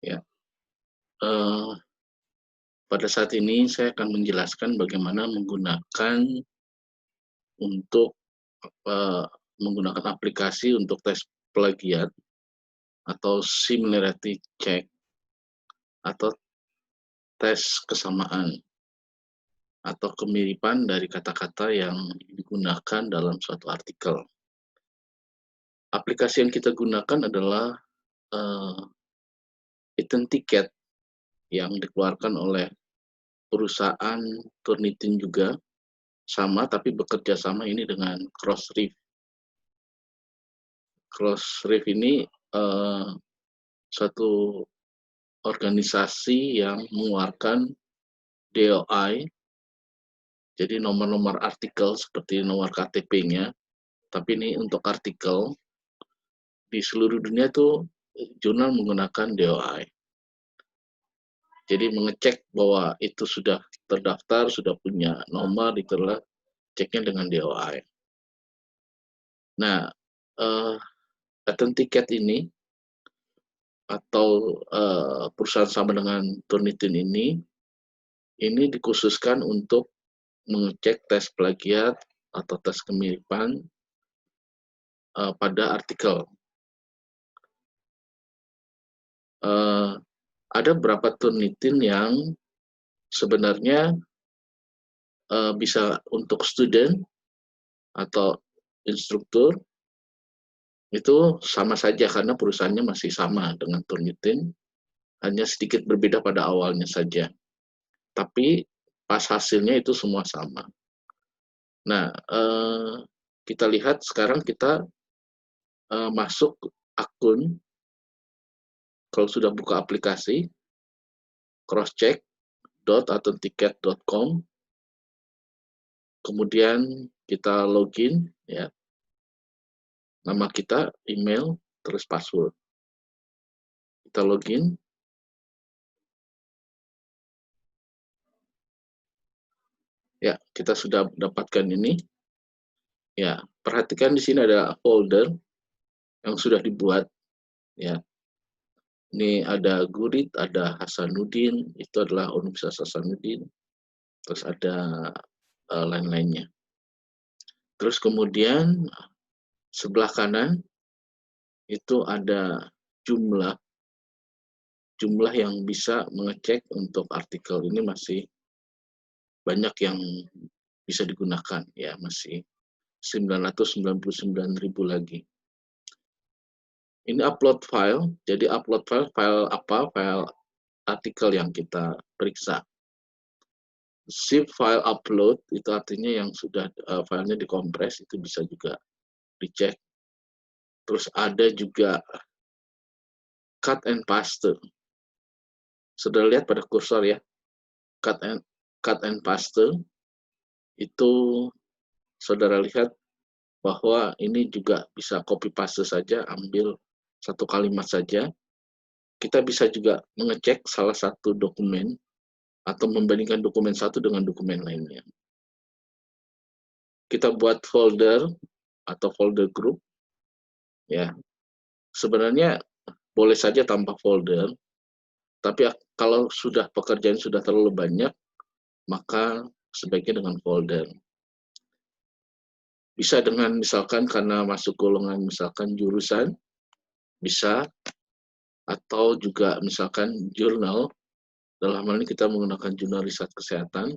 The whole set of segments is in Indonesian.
Ya, eee, pada saat ini saya akan menjelaskan bagaimana menggunakan untuk, eee, menggunakan aplikasi untuk tes plagiat atau similarity check atau tes kesamaan atau kemiripan dari kata-kata yang digunakan dalam suatu artikel. Aplikasi yang kita gunakan adalah, eee, Item yang dikeluarkan oleh perusahaan Turnitin juga, sama tapi bekerja sama ini dengan Crossref. Crossref ini, suatu organisasi yang mengeluarkan DOI, jadi nomor-nomor artikel seperti nomor KTP-nya, tapi ini untuk artikel di seluruh dunia tuh jurnal menggunakan DOI. Jadi mengecek bahwa itu sudah terdaftar, sudah punya nomor, itulah ceknya dengan DOI. Nah, Item ini atau perusahaan sama dengan Turnitin ini dikhususkan untuk mengecek tes plagiat atau tes kemiripan pada artikel. Ada beberapa Turnitin yang sebenarnya bisa untuk student atau instruktur, itu sama saja karena perusahaannya masih sama dengan Turnitin, hanya sedikit berbeda pada awalnya saja. Tapi pas hasilnya itu semua sama. Nah, kita lihat sekarang kita masuk akun, kalau sudah buka aplikasi, crosscheck.authenticate.com, kemudian kita login, ya, nama kita, email, terus password. Kita login. Ya, kita sudah dapatkan ini. Ya, perhatikan di sini ada folder yang sudah dibuat. Ya, ini ada Gurit, ada Hasanuddin, itu adalah Universitas Hasanuddin. Terus ada lain-lainnya. Terus kemudian sebelah kanan itu ada jumlah yang bisa mengecek untuk artikel ini, masih banyak yang bisa digunakan, ya, masih 999.000 lagi. Ini upload file, jadi upload file apa? File artikel yang kita periksa. Zip file upload itu artinya yang sudah filenya dikompres, itu bisa juga dicek. Terus ada juga cut and paste. Sudah lihat pada kursor ya, cut and paste itu saudara lihat bahwa ini juga bisa copy paste saja, ambil satu kalimat saja. Kita bisa juga mengecek salah satu dokumen atau membandingkan dokumen satu dengan dokumen lainnya. Kita buat folder atau folder group, ya. Sebenarnya boleh saja tanpa folder, tapi kalau sudah pekerjaan sudah terlalu banyak, maka sebaiknya dengan folder. Bisa dengan misalkan karena masuk golongan misalkan jurusan, bisa, atau juga misalkan jurnal, dalam hal ini kita menggunakan jurnal riset kesehatan.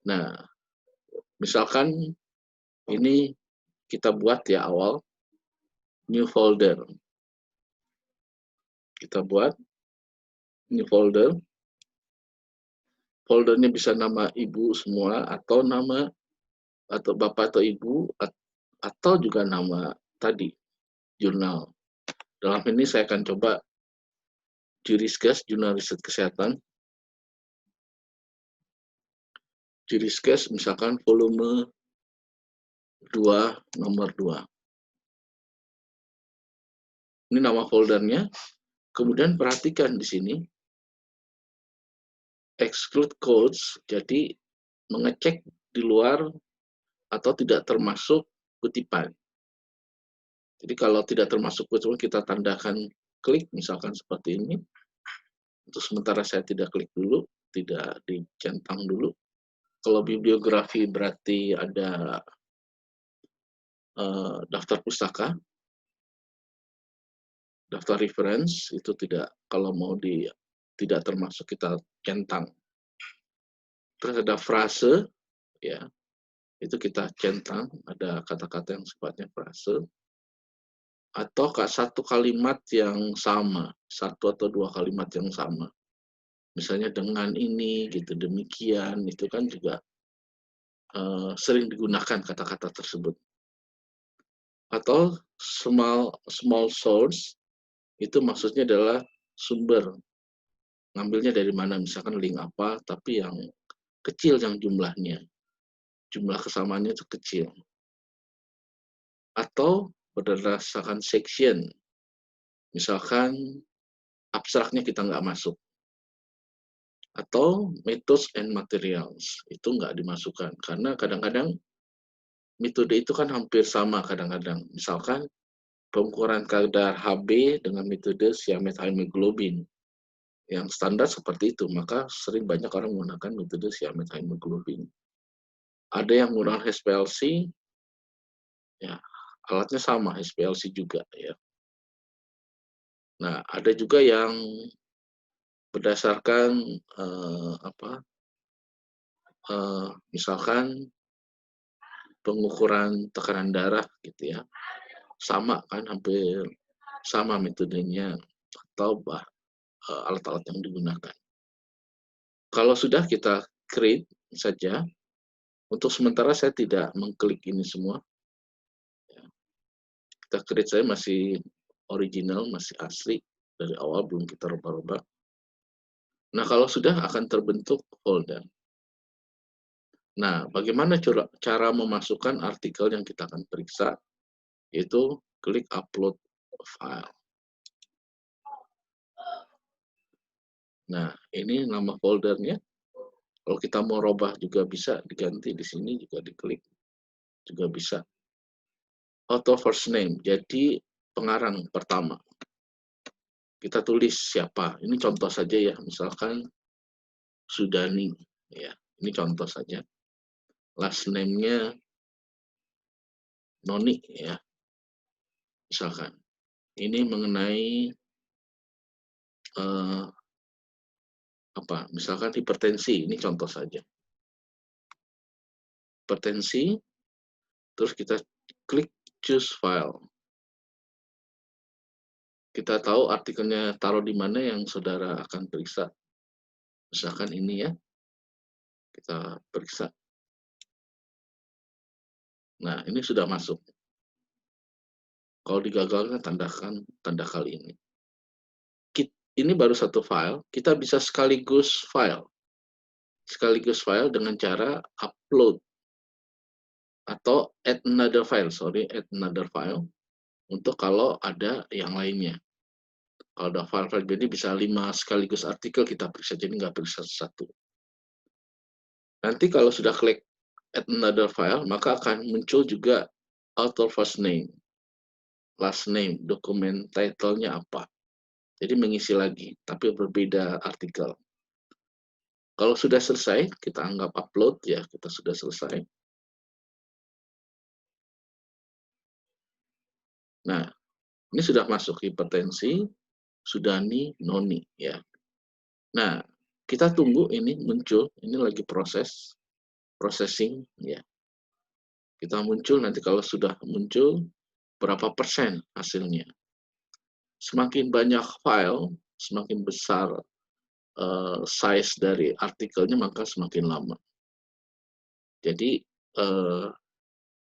Nah, misalkan ini kita buat ya awal, new folder. Kita buat new folder. Foldernya bisa nama ibu semua, atau nama, atau bapak atau ibu, atau juga nama tadi, jurnal. Dalam ini saya akan coba Jurisgas, jurnal riset kesehatan. Jurisgas misalkan volume 2, nomor 2. Ini nama foldernya. Kemudian perhatikan di sini, exclude codes, jadi mengecek di luar atau tidak termasuk kutipan. Jadi kalau tidak termasuk kutipan, kita tandakan klik, misalkan seperti ini. Untuk sementara saya tidak klik dulu, tidak dicentang dulu. Kalau bibliografi berarti ada daftar pustaka, daftar reference itu tidak, kalau mau tidak termasuk kita centang. Terus ada frase, ya itu kita centang, ada kata-kata yang sifatnya frase, atau satu kalimat yang sama, satu atau dua kalimat yang sama. Misalnya dengan ini, gitu, demikian, itu kan juga sering digunakan kata-kata tersebut. Atau small source, itu maksudnya adalah sumber. Ngambilnya dari mana, misalkan link apa, tapi yang kecil yang jumlahnya. Jumlah kesamaannya itu kecil. Atau berdasarkan section. Misalkan abstraknya kita nggak masuk. Atau methods and materials. Itu nggak dimasukkan. Karena kadang-kadang metode itu kan hampir sama kadang-kadang. Misalkan pengukuran kadar Hb dengan metode siamet-hemoglobin. Yang standar seperti itu, maka sering banyak orang menggunakan metode siamet-hemoglobin. Ada yang menggunakan HPLC, ya alatnya sama, HPLC juga, ya. Nah, ada juga yang berdasarkan misalkan pengukuran tekanan darah, gitu ya, sama kan, hampir sama metodenya atau alat-alat yang digunakan. Kalau sudah kita create saja, untuk sementara saya tidak mengklik ini semua. Kita create saya masih original, masih asli, dari awal belum kita rubah-rubah. Nah, kalau sudah akan terbentuk folder. Nah, bagaimana cara memasukkan artikel yang kita akan periksa? Yaitu klik upload file. Nah, ini nama foldernya. Kalau kita mau robah juga bisa diganti di sini, juga diklik. Juga bisa. Author first name, jadi pengarang pertama. Kita tulis siapa. Ini contoh saja ya, misalkan Sudani. Ya, ini contoh saja. Last name-nya Noni, ya. Misalkan. Ini mengenai misalkan hipertensi, ini contoh saja. Hipertensi, terus kita klik choose file. Kita tahu artikelnya taruh di mana yang saudara akan periksa. Misalkan ini ya, kita periksa. Nah, ini sudah masuk. Kalau digagalkan, tanda kali ini. Ini baru satu file, kita bisa sekaligus file. Sekaligus file dengan cara upload. Atau add another file, add another file. Untuk kalau ada yang lainnya. Kalau ada file-file jadi bisa 5 sekaligus artikel kita periksa, jadi nggak periksa satu. Nanti kalau sudah klik add another file, maka akan muncul juga author first name, last name, dokumen title-nya apa. Jadi mengisi lagi, tapi berbeda artikel. Kalau sudah selesai, kita anggap upload ya, kita sudah selesai. Nah, ini sudah masuk hipertensi, Sudani, Noni ya. Nah, kita tunggu ini muncul, ini lagi processing ya. Kita muncul, nanti kalau sudah muncul berapa persen hasilnya. Semakin banyak file, semakin besar size dari artikelnya, maka semakin lama. Jadi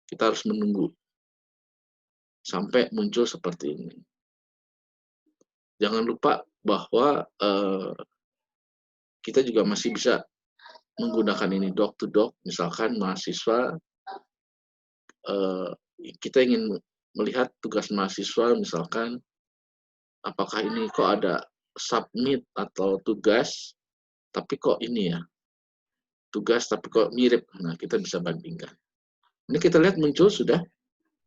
kita harus menunggu sampai muncul seperti ini. Jangan lupa bahwa kita juga masih bisa menggunakan ini doc to doc. Misalkan mahasiswa, kita ingin melihat tugas mahasiswa, misalkan apakah ini kok ada submit atau tugas, tapi kok ini ya, tugas tapi kok mirip. Nah, kita bisa bandingkan. Ini kita lihat muncul sudah,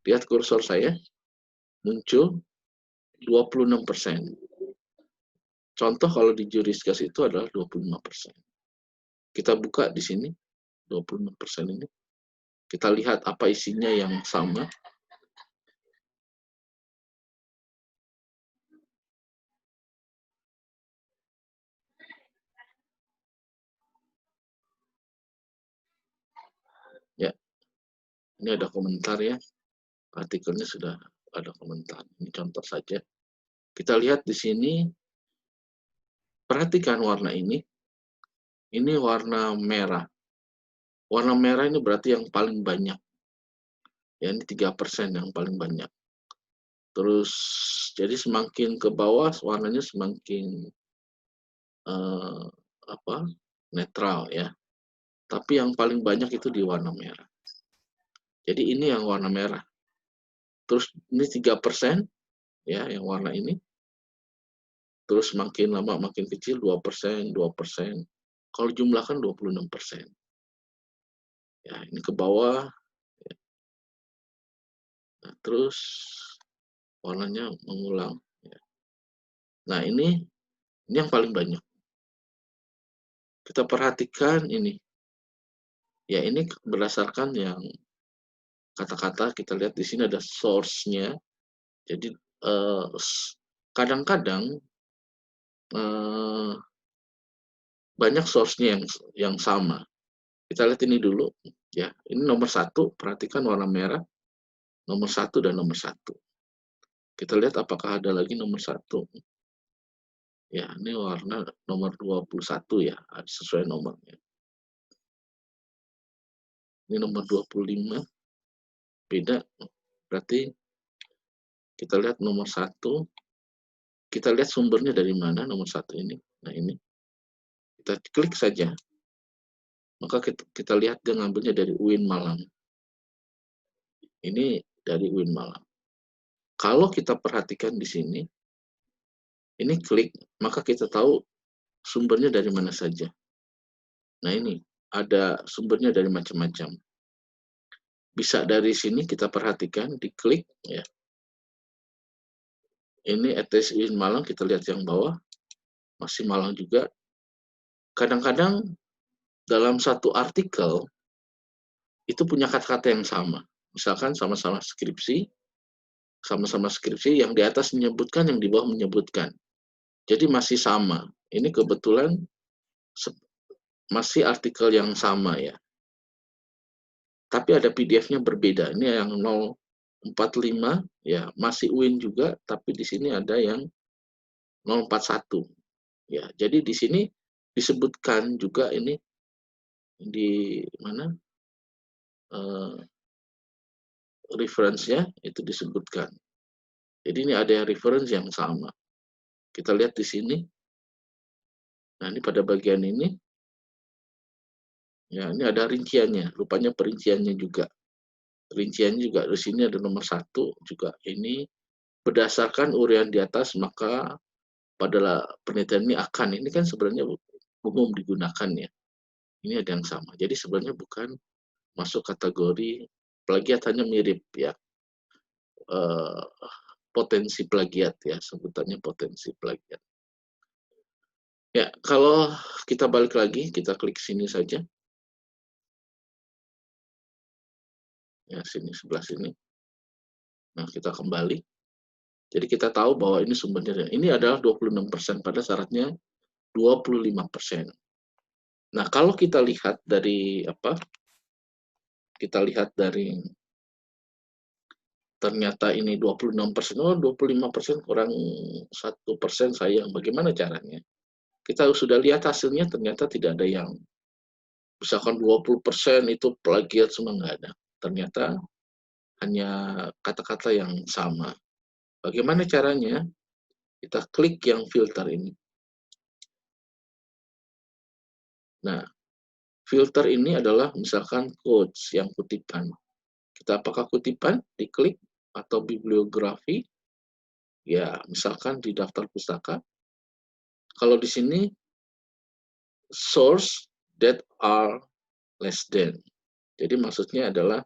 lihat kursor saya, muncul 26%. Contoh kalau di Jurisgas itu adalah 25%. Kita buka di sini 26% ini. Kita lihat apa isinya yang sama. Ya, ini ada komentar ya. Artikelnya sudah ada komentar. Ini contoh saja. Kita lihat di sini, perhatikan warna ini. Ini warna merah. Warna merah ini berarti yang paling banyak. Ya, ini 3% yang paling banyak. Terus, jadi semakin ke bawah, warnanya semakin netral ya. Tapi yang paling banyak itu di warna merah. Jadi ini yang warna merah. Terus ini 3% ya, yang warna ini. Terus makin lama makin kecil 2%, 2%. Kalau jumlahkan 26%. Ya, ini ke bawah. Ya. Nah, terus warnanya mengulang. Ya. Nah, ini yang paling banyak. Kita perhatikan ini. Ya, ini berdasarkan yang kata-kata, kita lihat di sini ada source-nya. Jadi kadang-kadang banyak source-nya yang sama. Kita lihat ini dulu, ya. Ini nomor 1, perhatikan warna merah, nomor 1 dan nomor 1. Kita lihat apakah ada lagi nomor 1. Ya, ini warna nomor 21 ya, sesuai nomornya. Ini nomor 25, beda. Berarti kita lihat nomor 1, kita lihat sumbernya dari mana nomor 1 ini. Nah, ini. Kita klik saja. Maka kita lihat dia ngambilnya dari UIN Malang. Ini dari UIN Malang. Kalau kita perhatikan di sini, ini klik, maka kita tahu sumbernya dari mana saja. Nah, ini ada sumbernya dari macam-macam. Bisa dari sini kita perhatikan, diklik ya. Ini ETS UIN Malang, kita lihat yang bawah, masih Malang juga. Kadang-kadang dalam satu artikel itu punya kata-kata yang sama. Misalkan sama-sama skripsi, yang di atas menyebutkan, yang di bawah menyebutkan. Jadi masih sama. Ini kebetulan masih artikel yang sama ya. Tapi ada PDF-nya berbeda. Ini yang 045 ya, masih UIN juga, tapi di sini ada yang 041. Ya, jadi di sini disebutkan juga ini di mana reference-nya itu disebutkan. Jadi ini ada yang reference yang sama. Kita lihat di sini. Nah, ini pada bagian ini. Ya, ini ada rinciannya. Rupanya perinciannya juga. Rinciannya juga di sini ada nomor 1 juga. Ini berdasarkan uraian di atas, maka pada penelitian ini akan. Ini kan sebenarnya umum digunakan ya. Ini ada yang sama. Jadi sebenarnya bukan masuk kategori plagiat, hanya mirip ya. Potensi plagiat ya, sebutannya potensi plagiat. Ya, kalau kita balik lagi, kita klik sini saja. Ya, sini, sebelah sini. Nah, kita kembali. Jadi kita tahu bahwa ini sumbernya. Ini adalah 26%, pada syaratnya 25%. Nah, kalau kita lihat dari kita lihat dari ternyata ini 26%, 25% kurang 1%, sayang. Bagaimana caranya? Kita sudah lihat hasilnya, ternyata tidak ada yang misalkan 20% itu plagiat, semua nggak ada. Ternyata hanya kata-kata yang sama. Bagaimana caranya? Kita klik yang filter ini. Nah, filter ini adalah misalkan quotes, yang kutipan. Kita apakah kutipan? Diklik, atau bibliografi. Ya, misalkan di daftar pustaka. Kalau di sini, source that are less than. Jadi maksudnya adalah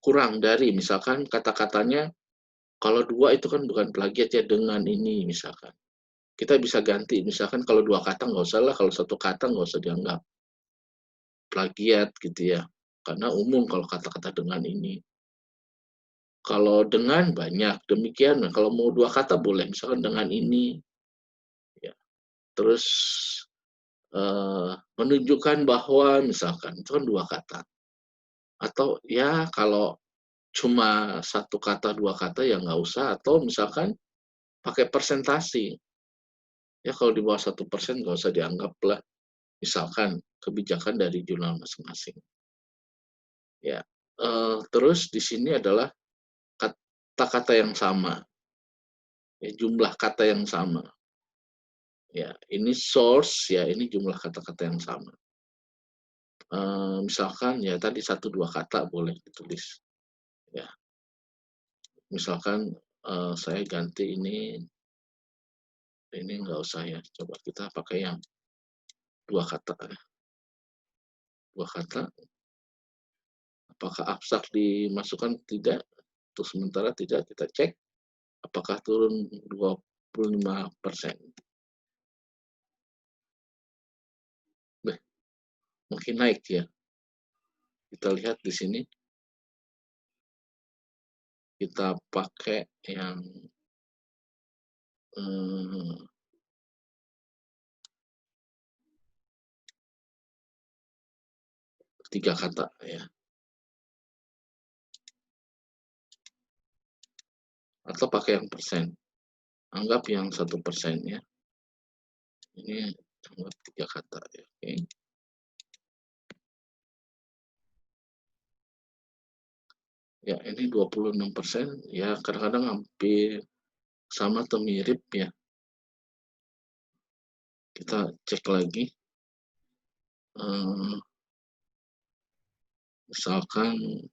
kurang dari, misalkan kata-katanya Kalau 2 itu kan bukan plagiat ya, dengan ini misalkan. Kita bisa ganti, misalkan kalau 2 kata nggak usah lah, kalau 1 kata nggak usah dianggap plagiat gitu ya. Karena umum kalau kata-kata dengan ini. Kalau dengan banyak, demikian. Nah, kalau mau 2 kata boleh, misalkan dengan ini, ya. Terus menunjukkan bahwa misalkan, itu kan 2 kata. Atau ya kalau cuma 1 kata, 2 kata ya nggak usah, atau misalkan pakai persentase. Ya kalau di bawah 1% nggak usah dianggap lah, misalkan kebijakan dari jurnal masing-masing. Ya, terus di sini adalah kata-kata yang sama, ya, jumlah kata yang sama. Ya, ini source, ya ini jumlah kata-kata yang sama. Misalkan ya tadi 1, 2 kata boleh ditulis. Ya, misalkan saya ganti ini nggak usah ya. Coba kita pakai yang 2 kata. 2 kata, apakah abstrak dimasukkan? Tidak. Untuk sementara tidak, kita cek apakah turun 25%. Nah, makin naik ya. Kita lihat di sini, kita pakai yang 3 kata ya. Atau pakai yang persen. Anggap yang 1% ya. Ini anggap 3 kata ya. Oke. Ya, ini 26%. Ya, kadang-kadang hampir sama atau mirip ya. Kita cek lagi. Misalkan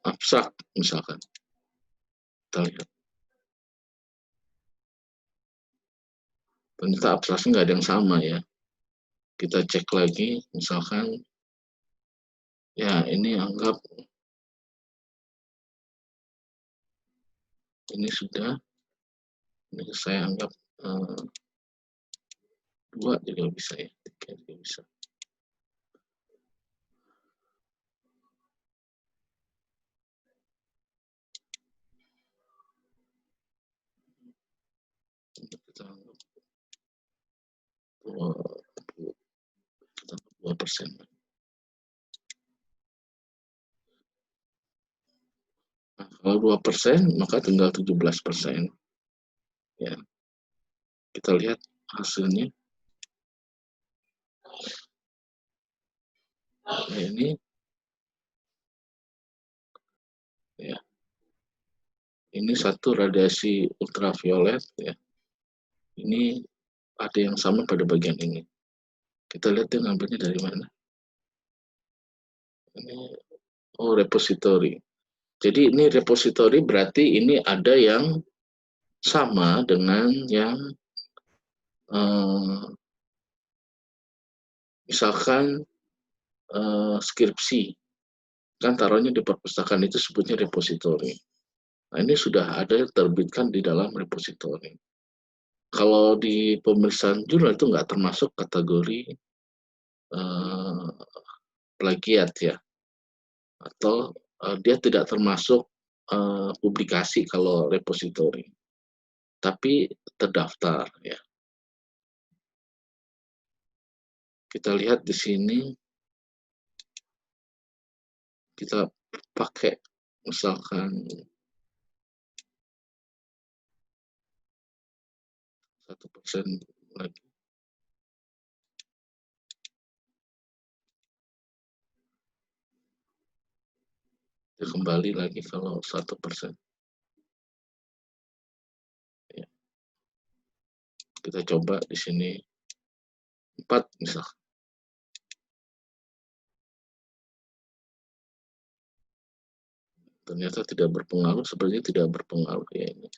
abstrak misalkan. Kita lihat. Ternyata abstraksi nggak ada yang sama ya. Kita cek lagi, misalkan, ya ini anggap, ini sudah, ini saya anggap 2 juga bisa ya, 3 juga bisa. Kita anggap 2%. Nah, kalau 2%, maka tinggal 17%. Ya, kita lihat hasilnya. Nah, ya, ini satu radiasi ultraviolet ya. Ini ada yang sama pada bagian ini. Kita lihat dia ngambilnya dari mana. Ini, repository. Jadi ini repository berarti ini ada yang sama dengan yang misalkan skripsi. Kan taruhnya di perpustakaan itu sebutnya repository. Nah, ini sudah ada yang terbitkan di dalam repository. Kalau di pemeriksaan jurnal itu nggak termasuk kategori plagiat ya, atau dia tidak termasuk publikasi kalau repository, tapi terdaftar ya. Kita lihat di sini, kita pakai misalkan 1% lagi. Kita kembali lagi kalau 1%. Ya. Kita coba di sini 4 misal. Ternyata tidak berpengaruh, sebenarnya tidak berpengaruh ya ini.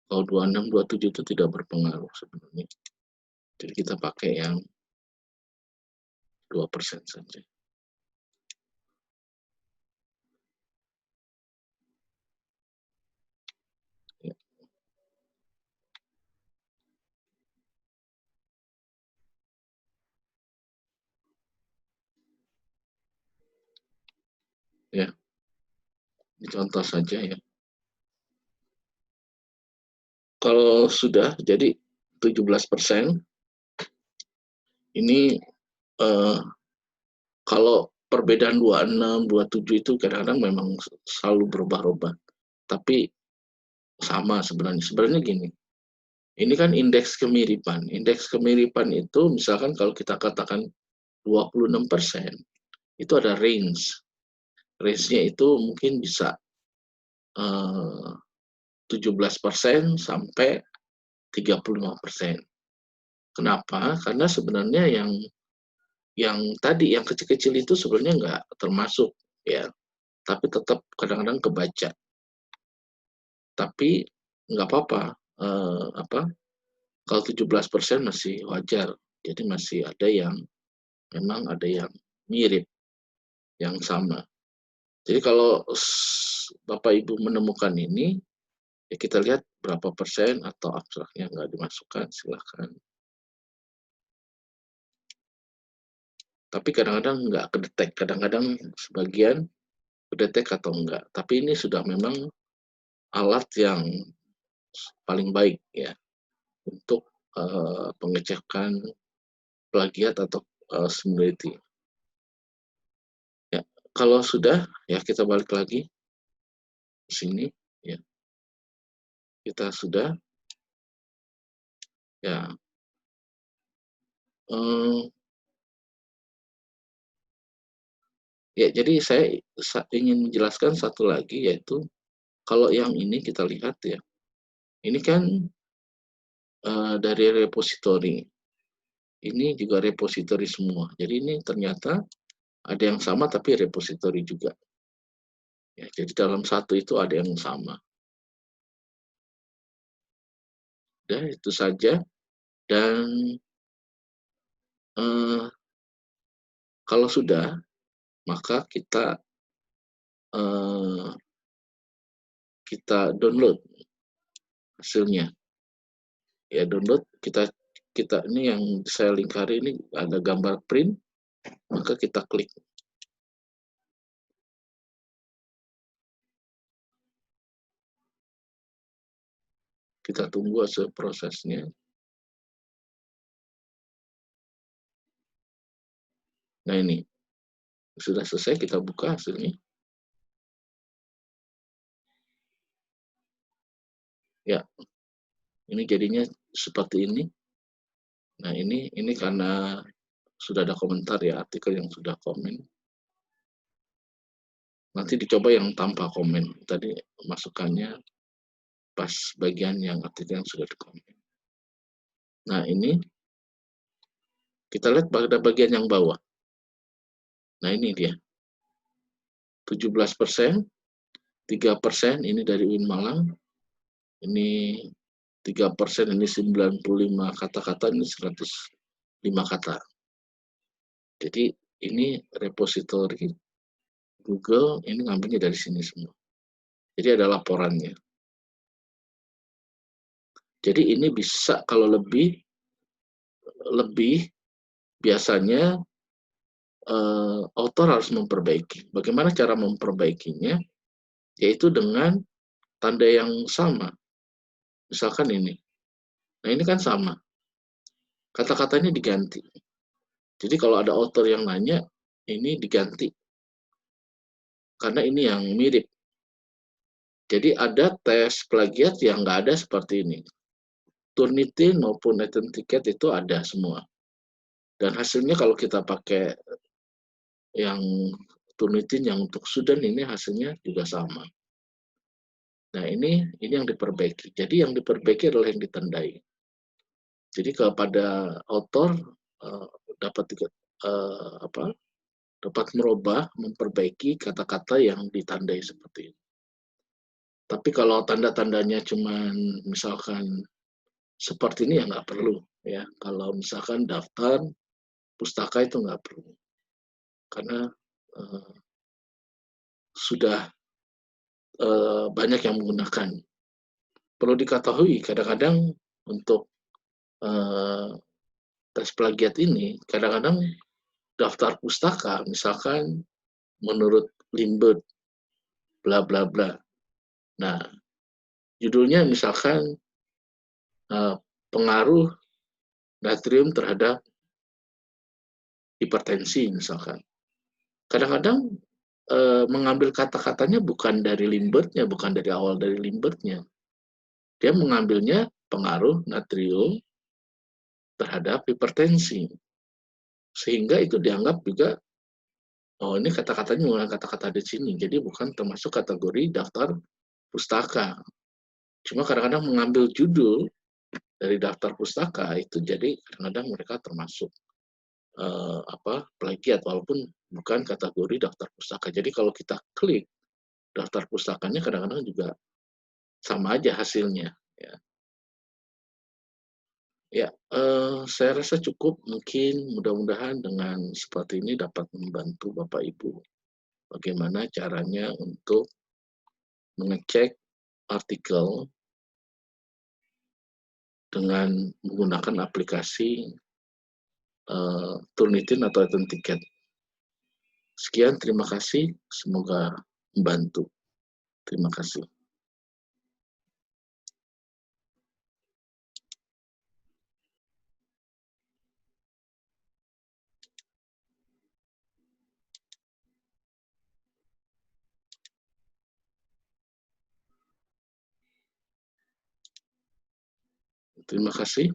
Kalau 26, 27 itu tidak berpengaruh sebenarnya. Jadi kita pakai yang 2% saja. ya. Ini contoh saja ya. Kalau sudah jadi 17%, ini eh, kalau perbedaan 26, 27 itu kadang-kadang memang selalu berubah-ubah. Tapi sama sebenarnya. Sebenarnya gini, ini kan indeks kemiripan. Indeks kemiripan itu misalkan kalau kita katakan 26%, itu ada range. Range-nya itu mungkin bisa 17% sampai 35%. Kenapa? Karena sebenarnya yang tadi yang kecil-kecil itu sebenarnya nggak termasuk ya, tapi tetap kadang-kadang kebaca. Tapi nggak apa-apa, apa, kalau 17% masih wajar. Jadi masih ada yang memang ada yang mirip, yang sama. Jadi kalau Bapak Ibu menemukan ini, ya kita lihat berapa persen atau abstraknya nggak dimasukkan, silahkan. Tapi kadang-kadang nggak kedetek, kadang-kadang sebagian kedetek atau enggak. Tapi ini sudah memang alat yang paling baik ya untuk pengecekan plagiat atau similarity. Ya, kalau sudah ya kita balik lagi ke sini ya. Kita sudah ya eh, ya jadi saya ingin menjelaskan satu lagi yaitu kalau yang ini kita lihat ya. Ini kan dari repository. Ini juga repository semua. Jadi ini ternyata ada yang sama tapi repository juga. Ya, jadi dalam satu itu ada yang sama. Dan itu saja. Dan eh, kalau sudah, maka eh, kita download hasilnya. Ya download kita kita ini yang saya lingkari ini ada gambar print, maka kita klik. Kita tunggu hasil prosesnya. Nah ini sudah selesai, kita buka hasilnya. Ya, ini jadinya seperti ini. Nah ini karena sudah ada komentar ya, artikel yang sudah komen. Nanti dicoba yang tanpa komen. Tadi masukannya pas bagian yang artikel yang sudah dikomen. Nah ini kita lihat pada bagian yang bawah. Nah ini dia. 17%, 3% ini dari UIN Malang, ini 3%, ini 95 kata-kata, ini 105 kata. Jadi ini repository Google, ini ngambilnya dari sini semua. Jadi ada laporannya. Jadi ini bisa kalau lebih biasanya author harus memperbaiki. Bagaimana cara memperbaikinya? Yaitu dengan tanda yang sama. Misalkan ini. Nah ini kan sama. Kata-katanya diganti. Jadi kalau ada author yang nanya, ini diganti. Karena ini yang mirip. Jadi ada tes plagiat yang nggak ada seperti ini. Turnitin maupun Authenticate itu ada semua. Dan hasilnya kalau kita pakai yang Turnitin yang untuk Sudan ini hasilnya juga sama. Nah ini yang diperbaiki. Jadi yang diperbaiki adalah yang ditandai. Jadi kepada author uh, dapat apa? Dapat merubah, memperbaiki kata-kata yang ditandai seperti ini. Tapi kalau tanda-tandanya cuma misalkan seperti ini ya nggak perlu ya. Kalau misalkan daftar pustaka itu nggak perlu karena uh, sudah banyak yang menggunakan. Perlu diketahui kadang-kadang untuk uh, tes plagiat ini kadang-kadang daftar pustaka misalkan menurut Lindbergh, bla bla bla. Nah, judulnya misalkan pengaruh natrium terhadap hipertensi misalkan. Kadang-kadang mengambil kata-katanya bukan dari Lindbergh-nya, bukan dari awal dari Lindbergh-nya. Dia mengambilnya pengaruh natrium terhadap hipertensi. Sehingga itu dianggap juga, oh ini kata-katanya bukan kata-kata di sini, jadi bukan termasuk kategori daftar pustaka. Cuma kadang-kadang mengambil judul dari daftar pustaka itu jadi kadang-kadang mereka termasuk plagiat walaupun bukan kategori daftar pustaka. Jadi kalau kita klik daftar pustakanya kadang-kadang juga sama aja hasilnya. Ya, ya saya rasa cukup. Mungkin mudah-mudahan dengan seperti ini dapat membantu Bapak Ibu bagaimana caranya untuk mengecek artikel dengan menggunakan aplikasi Turnitin atau Ticket. Sekian, terima kasih. Semoga membantu. Terima kasih. Terima kasih.